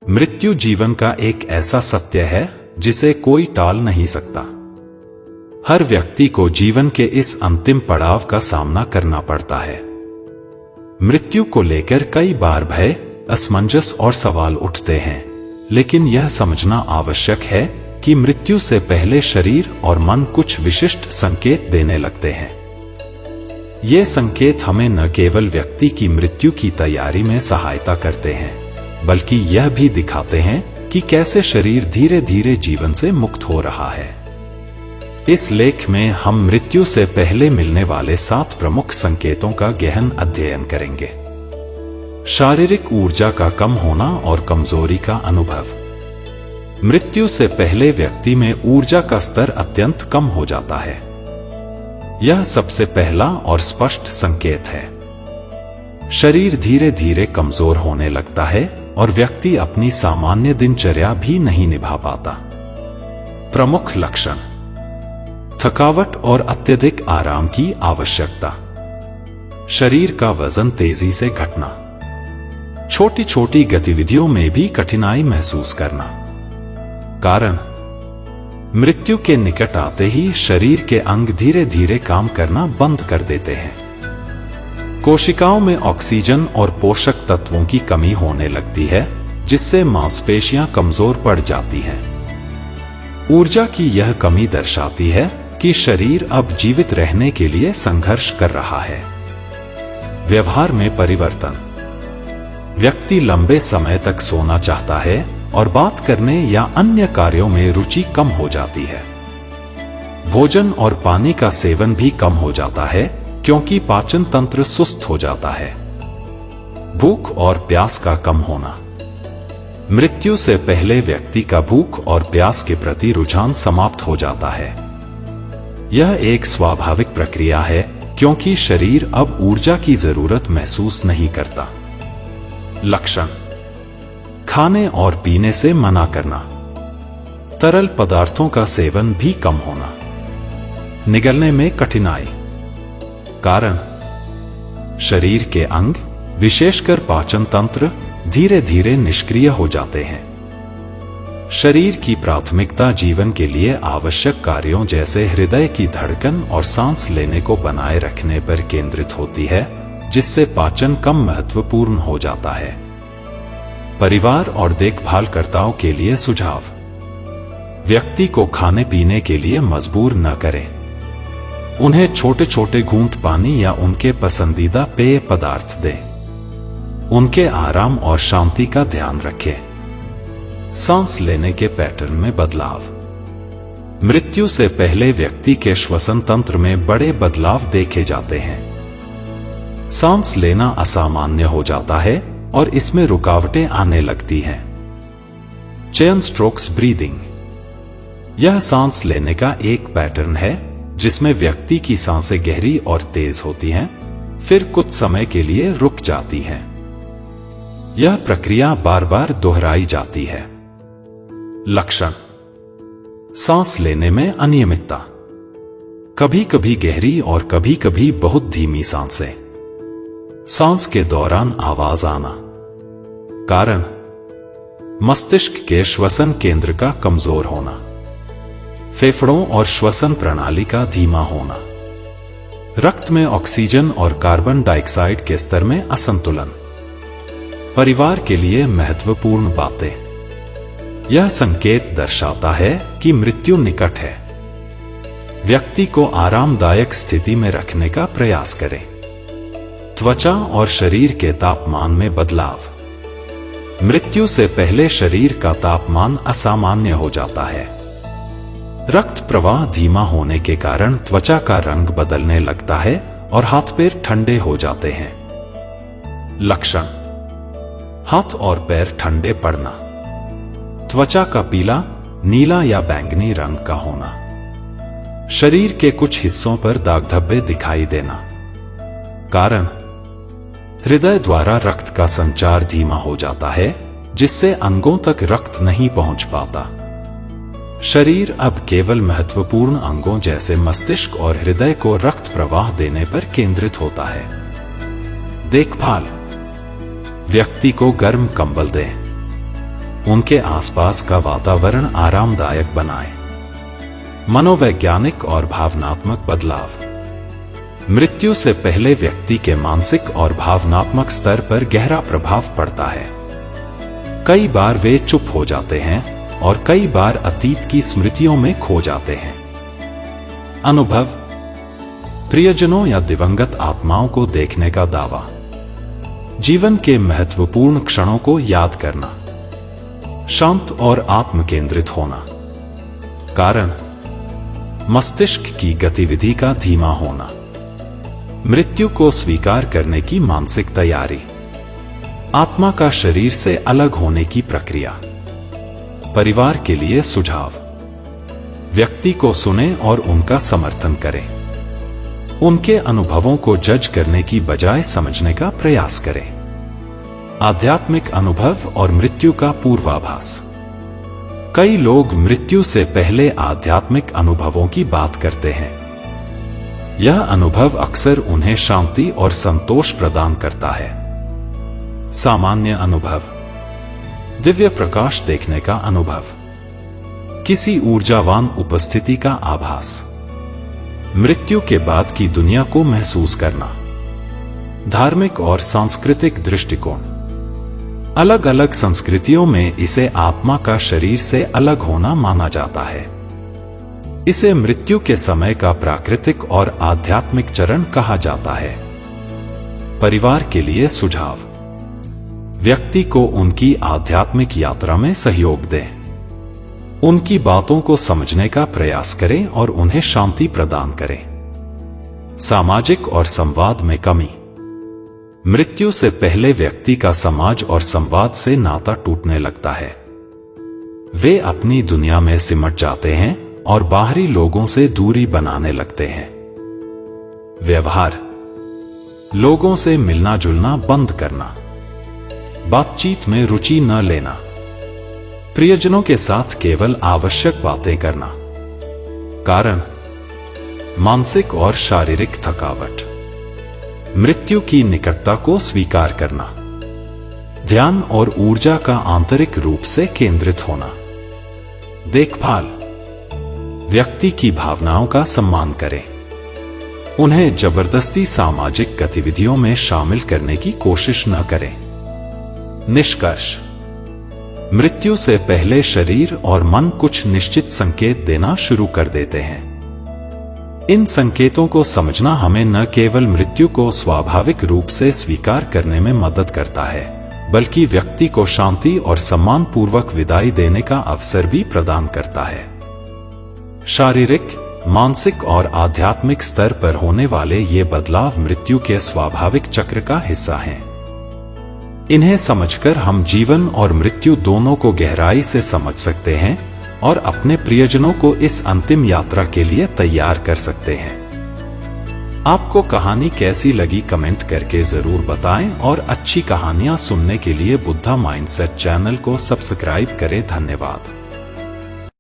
मृत्यु जीवन का एक ऐसा सत्य है जिसे कोई टाल नहीं सकता। हर व्यक्ति को जीवन के इस अंतिम पड़ाव का सामना करना पड़ता है। मृत्यु को लेकर कई बार भय, असमंजस और सवाल उठते हैं, लेकिन यह समझना आवश्यक है कि मृत्यु से पहले शरीर और मन कुछ विशिष्ट संकेत देने लगते हैं। ये संकेत हमें न केवल व्यक्ति की मृत्यु की तैयारी में सहायता करते हैं, बल्कि यह भी दिखाते हैं कि कैसे शरीर धीरे धीरे जीवन से मुक्त हो रहा है। इस लेख में हम मृत्यु से पहले मिलने वाले 7 प्रमुख संकेतों का गहन अध्ययन करेंगे। शारीरिक ऊर्जा का कम होना और कमजोरी का अनुभव। मृत्यु से पहले व्यक्ति में ऊर्जा का स्तर अत्यंत कम हो जाता है। यह सबसे पहला और स्पष्ट संकेत है। शरीर धीरे धीरे कमजोर होने लगता है और व्यक्ति अपनी सामान्य दिनचर्या भी नहीं निभा पाता। प्रमुख लक्षण: थकावट और अत्यधिक आराम की आवश्यकता, शरीर का वजन तेजी से घटना, छोटी छोटी गतिविधियों में भी कठिनाई महसूस करना। कारण: मृत्यु के निकट आते ही शरीर के अंग धीरे धीरे काम करना बंद कर देते हैं। कोशिकाओं में ऑक्सीजन और पोषक तत्वों की कमी होने लगती है, जिससे मांसपेशियां कमजोर पड़ जाती हैं। ऊर्जा की यह कमी दर्शाती है कि शरीर अब जीवित रहने के लिए संघर्ष कर रहा है। व्यवहार में परिवर्तन: व्यक्ति लंबे समय तक सोना चाहता है और बात करने या अन्य कार्यों में रुचि कम हो जाती है। भोजन और पानी का सेवन भी कम हो जाता है, क्योंकि पाचन तंत्र सुस्त हो जाता है। भूख और प्यास का कम होना: मृत्यु से पहले व्यक्ति का भूख और प्यास के प्रति रुझान समाप्त हो जाता है। यह एक स्वाभाविक प्रक्रिया है, क्योंकि शरीर अब ऊर्जा की जरूरत महसूस नहीं करता। लक्षण: खाने और पीने से मना करना, तरल पदार्थों का सेवन भी कम होना, निगलने में कठिनाई। कारण: शरीर के अंग, विशेषकर पाचन तंत्र, धीरे धीरे निष्क्रिय हो जाते हैं। शरीर की प्राथमिकता जीवन के लिए आवश्यक कार्यों जैसे हृदय की धड़कन और सांस लेने को बनाए रखने पर केंद्रित होती है, जिससे पाचन कम महत्वपूर्ण हो जाता है। परिवार और देखभालकर्ताओं के लिए सुझाव: व्यक्ति को खाने पीने के लिए मजबूर न करें। उन्हें छोटे छोटे घूंट पानी या उनके पसंदीदा पेय पदार्थ दें। उनके आराम और शांति का ध्यान रखें। सांस लेने के पैटर्न में बदलाव: मृत्यु से पहले व्यक्ति के श्वसन तंत्र में बड़े बदलाव देखे जाते हैं। सांस लेना असामान्य हो जाता है और इसमें रुकावटें आने लगती हैं। चेन स्ट्रोक्स ब्रीदिंग: यह सांस लेने का एक पैटर्न है जिसमें व्यक्ति की सांसें गहरी और तेज होती हैं, फिर कुछ समय के लिए रुक जाती हैं। यह प्रक्रिया बार बार दोहराई जाती है। लक्षण: सांस लेने में अनियमितता, कभी कभी गहरी और कभी कभी बहुत धीमी सांसें। सांस के दौरान आवाज आना। कारण: मस्तिष्क के श्वसन केंद्र का कमजोर होना, फेफड़ों और श्वसन प्रणाली का धीमा होना, रक्त में ऑक्सीजन और कार्बन डाइऑक्साइड के स्तर में असंतुलन। परिवार के लिए महत्वपूर्ण बातें: यह संकेत दर्शाता है कि मृत्यु निकट है। व्यक्ति को आरामदायक स्थिति में रखने का प्रयास करें। त्वचा और शरीर के तापमान में बदलाव: मृत्यु से पहले शरीर का तापमान असामान्य हो जाता है। रक्त प्रवाह धीमा होने के कारण त्वचा का रंग बदलने लगता है और हाथ पैर ठंडे हो जाते हैं। लक्षण: हाथ और पैर ठंडे पड़ना, त्वचा का पीला, नीला या बैंगनी रंग का होना, शरीर के कुछ हिस्सों पर दाग धब्बे दिखाई देना। कारण: हृदय द्वारा रक्त का संचार धीमा हो जाता है, जिससे अंगों तक रक्त नहीं पहुंच पाता। शरीर अब केवल महत्वपूर्ण अंगों जैसे मस्तिष्क और हृदय को रक्त प्रवाह देने पर केंद्रित होता है। देखभाल: व्यक्ति को गर्म कंबल दें, उनके आसपास का वातावरण आरामदायक बनाएं। मनोवैज्ञानिक और भावनात्मक बदलाव। मृत्यु से पहले व्यक्ति के मानसिक और भावनात्मक स्तर पर गहरा प्रभाव पड़ता है। कई बार वे चुप हो जाते हैं और कई बार अतीत की स्मृतियों में खो जाते हैं। अनुभव। प्रियजनों या दिवंगत आत्माओं को देखने का दावा। जीवन के महत्वपूर्ण क्षणों को याद करना। शांत और आत्मकेंद्रित होना। कारण, मस्तिष्क की गतिविधि का धीमा होना। मृत्यु को स्वीकार करने की मानसिक तैयारी। आत्मा का शरीर से अलग होने की प्रक्रिया। परिवार के लिए सुझाव। व्यक्ति को सुने और उनका समर्थन करें। उनके अनुभवों को जज करने की बजाय समझने का प्रयास करें। आध्यात्मिक अनुभव और मृत्यु का पूर्वाभास। कई लोग मृत्यु से पहले आध्यात्मिक अनुभवों की बात करते हैं। यह अनुभव अक्सर उन्हें शांति और संतोष प्रदान करता है। सामान्य अनुभव। दिव्य प्रकाश देखने का अनुभव। किसी ऊर्जावान उपस्थिति का आभास। मृत्यु के बाद की दुनिया को महसूस करना। धार्मिक और सांस्कृतिक दृष्टिकोण। अलग अलग संस्कृतियों में इसे आत्मा का शरीर से अलग होना माना जाता है। इसे मृत्यु के समय का प्राकृतिक और आध्यात्मिक चरण कहा जाता है। परिवार के लिए सुझाव। व्यक्ति को उनकी आध्यात्मिक यात्रा में सहयोग दें। उनकी बातों को समझने का प्रयास करें और उन्हें शांति प्रदान करें। सामाजिक और संवाद में कमी। मृत्यु से पहले व्यक्ति का समाज और संवाद से नाता टूटने लगता है। वे अपनी दुनिया में सिमट जाते हैं और बाहरी लोगों से दूरी बनाने लगते हैं। व्यवहार। लोगों से मिलना जुलना बंद करना। बातचीत में रुचि न लेना। प्रियजनों के साथ केवल आवश्यक बातें करना। कारण, मानसिक और शारीरिक थकावट। मृत्यु की निकटता को स्वीकार करना। ध्यान और ऊर्जा का आंतरिक रूप से केंद्रित होना। देखभाल। व्यक्ति की भावनाओं का सम्मान करें। उन्हें जबरदस्ती सामाजिक गतिविधियों में शामिल करने की कोशिश न करें। निष्कर्ष। मृत्यु से पहले शरीर और मन कुछ निश्चित संकेत देना शुरू कर देते हैं। इन संकेतों को समझना हमें न केवल मृत्यु को स्वाभाविक रूप से स्वीकार करने में मदद करता है, बल्कि व्यक्ति को शांति और सम्मानपूर्वक विदाई देने का अवसर भी प्रदान करता है। शारीरिक, मानसिक और आध्यात्मिक स्तर पर होने वाले ये बदलाव मृत्यु के स्वाभाविक चक्र का हिस्सा हैं। इन्हें समझकर हम जीवन और मृत्यु दोनों को गहराई से समझ सकते हैं और अपने प्रियजनों को इस अंतिम यात्रा के लिए तैयार कर सकते हैं। आपको कहानी कैसी लगी कमेंट करके जरूर बताएं और अच्छी कहानियां सुनने के लिए बुद्धा माइंडसेट चैनल को सब्सक्राइब करें। धन्यवाद।